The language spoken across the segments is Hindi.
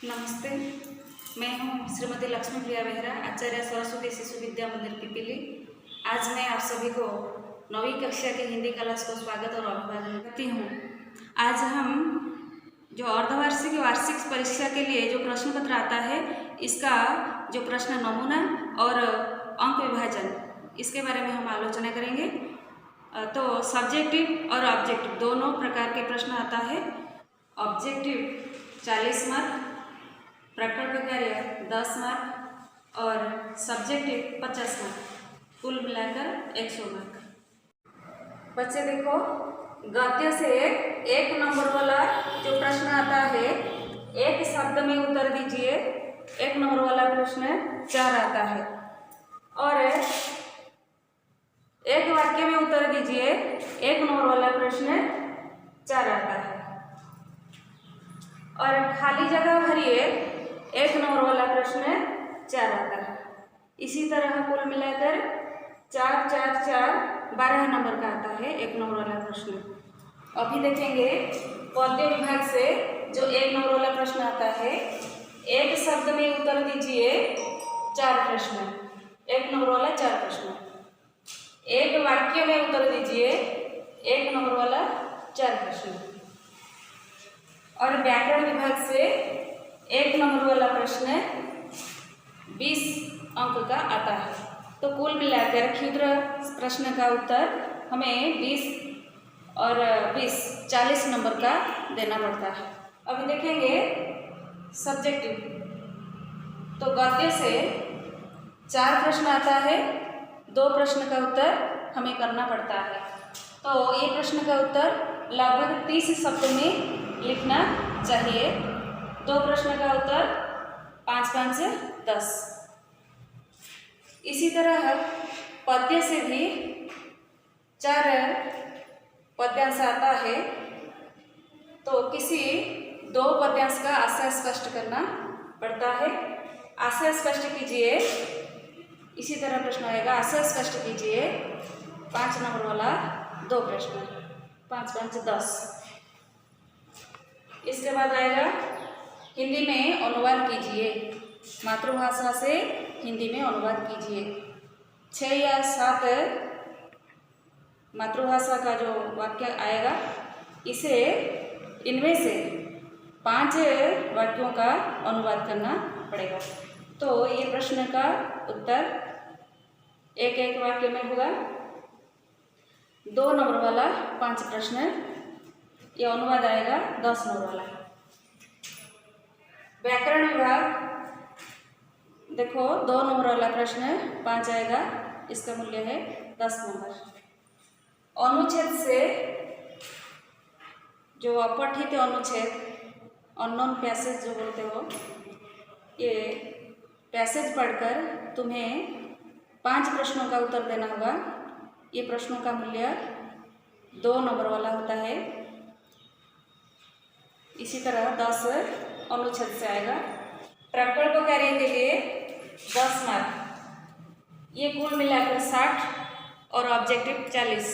नमस्ते, मैं हूँ श्रीमती लक्ष्मी प्रिया बेहरा, आचार्य सरस्वती शिशु विद्या मंदिर पिपीली। आज मैं आप सभी को 9वीं कक्षा के हिंदी क्लास को स्वागत और अभिवादन करती हूँ। आज हम जो अर्धवार्षिक वार्षिक परीक्षा के लिए जो प्रश्न पत्र आता है, इसका जो प्रश्न नमूना और अंक विभाजन, इसके बारे में हम आलोचना करेंगे। तो सब्जेक्टिव और ऑब्जेक्टिव दोनों प्रकार के प्रश्न आता है। ऑब्जेक्टिव 40 मार्क, प्रकल्प कार्य 10 मार्क और सब्जेक्टिव 50 मार्क, कुल मिलाकर 100 मार्क। बच्चे देखो, गद्य से 1 नंबर वाला जो प्रश्न आता है, एक शब्द में उत्तर दीजिए। 1 नंबर वाला प्रश्न 4 आता है और एक वाक्य में उत्तर दीजिए। 1 नंबर वाला प्रश्न 4 आता है और खाली जगह भरिए। 1 नंबर वाला प्रश्न 4 आता है। इसी तरह कुल मिलाकर 4 4 4 12 नंबर का आता है 1 नंबर वाला प्रश्न। अभी देखेंगे पद्य विभाग से जो 1 नंबर वाला प्रश्न आता है, एक शब्द में उत्तर दीजिए 4 प्रश्न। 1 नंबर वाला 4 प्रश्न। एक वाक्य में उत्तर दीजिए 1 नंबर वाला 4 प्रश्न। और व्याकरण विभाग से 1 नंबर वाला प्रश्न 20 अंक का आता है। तो कुल मिलाकर क्षुद्र प्रश्न का उत्तर हमें 20 और 20 40 नंबर का देना पड़ता है। अभी देखेंगे सब्जेक्टिव। तो गद्य से 4 प्रश्न आता है, 2 प्रश्न का उत्तर हमें करना पड़ता है। तो ये प्रश्न का उत्तर लगभग 30 शब्द में लिखना चाहिए। 2 प्रश्न का उत्तर 5 5 से 10। इसी तरह पद्य से भी 4 पद्यांश आता है। तो किसी 2 पद्यांश का आशय स्पष्ट करना पड़ता है। आशय स्पष्ट कीजिए। इसी तरह प्रश्न आएगा, आशय स्पष्ट कीजिए। 5 नंबर वाला 2 प्रश्न, 5 5 10। इसके बाद आएगा हिंदी में अनुवाद कीजिए। मातृभाषा से हिंदी में अनुवाद कीजिए। 6 या 7 मातृभाषा का जो वाक्य आएगा, इसे इनमें से 5 वाक्यों का अनुवाद करना पड़ेगा। तो ये प्रश्न का उत्तर एक एक वाक्य में होगा। 2 नंबर वाला 5 प्रश्न, ये अनुवाद आएगा 10 नंबर वाला। व्याकरण विभाग देखो, 2 नंबर वाला प्रश्न 5 आएगा, इसका मूल्य है 10 नंबर। अनुच्छेद से जो अपठित अनुच्छेद, अननोन पैसेज जो बोलते हो, ये पैसेज पढ़कर तुम्हें 5 प्रश्नों का उत्तर देना होगा। ये प्रश्नों का मूल्य 2 नंबर वाला होता है। इसी तरह 10 अनुच्छेद से आएगा। प्रकल्प कार्य के लिए 10 मार्क, ये कुल मिलाकर 60 और ऑब्जेक्टिव 40,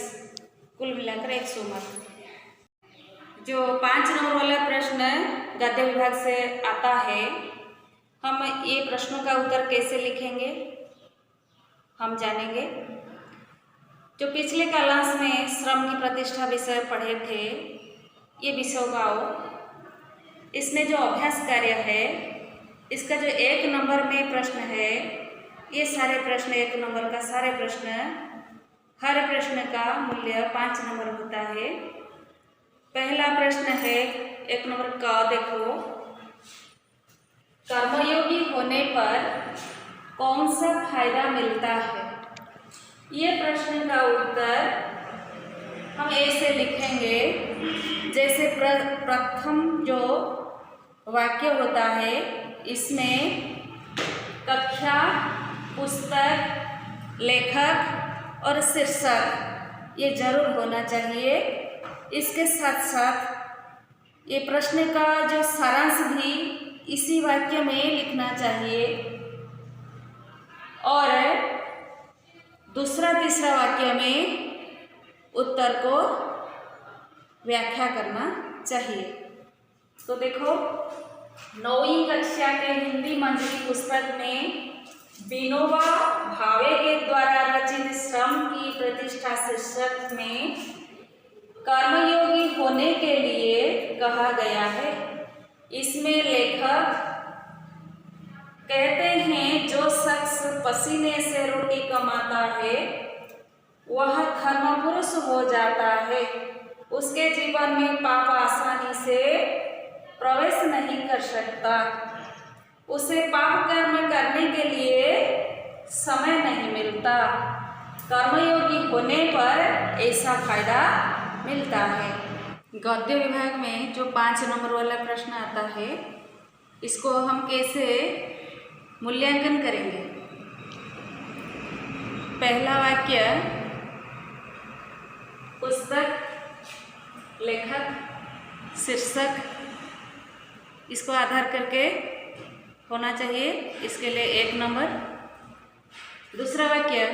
कुल मिलाकर 100 मार्क। जो 5 नंबर वाला प्रश्न गद्य विभाग से आता है, हम ये प्रश्नों का उत्तर कैसे लिखेंगे हम जानेंगे। जो पिछले क्लास में श्रम की प्रतिष्ठा विषय पढ़े थे, ये विषयों इसमें जो अभ्यास कार्य है, इसका जो 1 नंबर में प्रश्न है, ये सारे प्रश्न 1 नंबर का सारे प्रश्न, हर प्रश्न का मूल्य 5 नंबर होता है। पहला प्रश्न है 1 नंबर का, देखो, कर्मयोगी होने पर कौन सा फायदा मिलता है। ये प्रश्न का उत्तर हम ऐसे लिखेंगे, जैसे प्रथम जो वाक्य होता है, इसमें कक्षा, पुस्तक, लेखक और शीर्षक ये जरूर होना चाहिए। इसके साथ साथ ये प्रश्न का जो सारांश भी इसी वाक्य में लिखना चाहिए और दूसरा तीसरा वाक्य में उत्तर को व्याख्या करना चाहिए। तो देखो, 9वीं कक्षा के हिंदी मंजरी पुस्तक में विनोबा भावे के द्वारा रचित श्रम की प्रतिष्ठा शीर्षक में कर्मयोगी होने के लिए कहा गया है। इसमें लेखक कहते हैं, जो शख्स पसीने से रोटी कमाता है वह धर्मपुरुष हो जाता है। उसके जीवन में पाप आसानी से प्रवेश नहीं कर सकता। उसे पाप कर्म करने के लिए समय नहीं मिलता। कर्मयोगी होने पर ऐसा फायदा मिलता है। गद्य विभाग में जो 5 नंबर वाला प्रश्न आता है, इसको हम कैसे मूल्यांकन करेंगे। पहला वाक्य पुस्तक, लेखक, शीर्षक, इसको आधार करके होना चाहिए, इसके लिए 1 नंबर। दूसरा वाक्य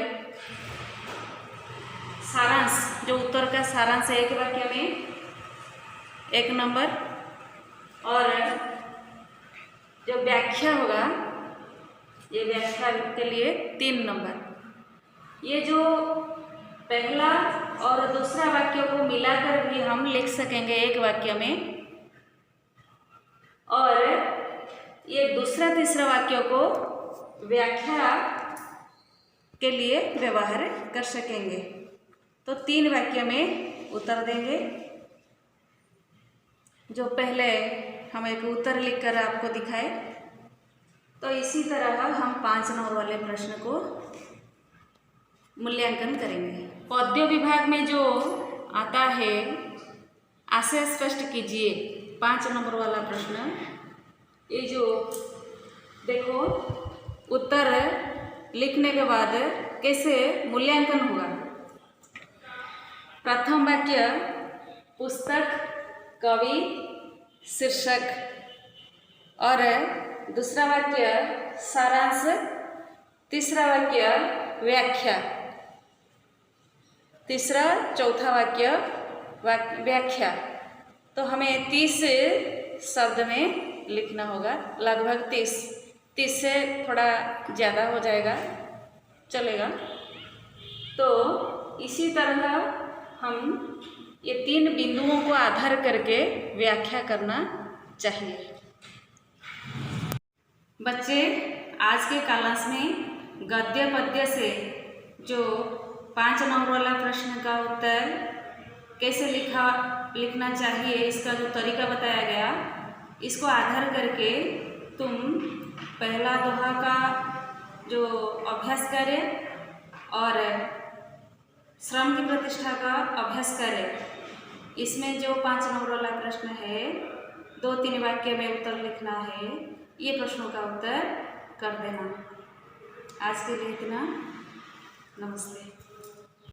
सारांश, जो उत्तर का सारांश है एक वाक्य में, 1 नंबर। और जो व्याख्या होगा, ये व्याख्या के लिए 3 नंबर। ये जो पहला और दूसरा वाक्य को मिलाकर भी हम लिख सकेंगे एक वाक्य में, और ये दूसरा तीसरा वाक्यों को व्याख्या के लिए व्यवहार कर सकेंगे। तो 3 वाक्य में उत्तर देंगे। जो पहले हम एक उत्तर लिखकर आपको दिखाए, तो इसी तरह हम 5 नंबर वाले प्रश्न को मूल्यांकन करेंगे। पद्य विभाग में जो आता है, आशय स्पष्ट कीजिए, 5 नंबर वाला प्रश्न। ये जो देखो, उत्तर लिखने के बाद कैसे मूल्यांकन होगा। प्रथम वाक्य पुस्तक, कवि, शीर्षक, और दूसरा वाक्य सारांश, तीसरा वाक्य व्याख्या, तीसरा चौथा वाक्य व्याख्या। तो हमें 30 शब्द में लिखना होगा, लगभग 30 से थोड़ा ज़्यादा हो जाएगा, चलेगा। तो इसी तरह हम ये 3 बिंदुओं को आधार करके व्याख्या करना चाहिए। बच्चे, आज के क्लास में गद्य पद्य से जो 5 नंबर वाला प्रश्न का उत्तर कैसे लिखना चाहिए, इसका जो तरीका बताया गया, इसको आधार करके तुम पहला दोहा का जो अभ्यास करें और श्रम की प्रतिष्ठा का अभ्यास करें। इसमें जो 5 नंबर वाला प्रश्न है, 2-3 वाक्य में उत्तर लिखना है, ये प्रश्नों का उत्तर कर देना। आज के लिए इतना। नमस्ते।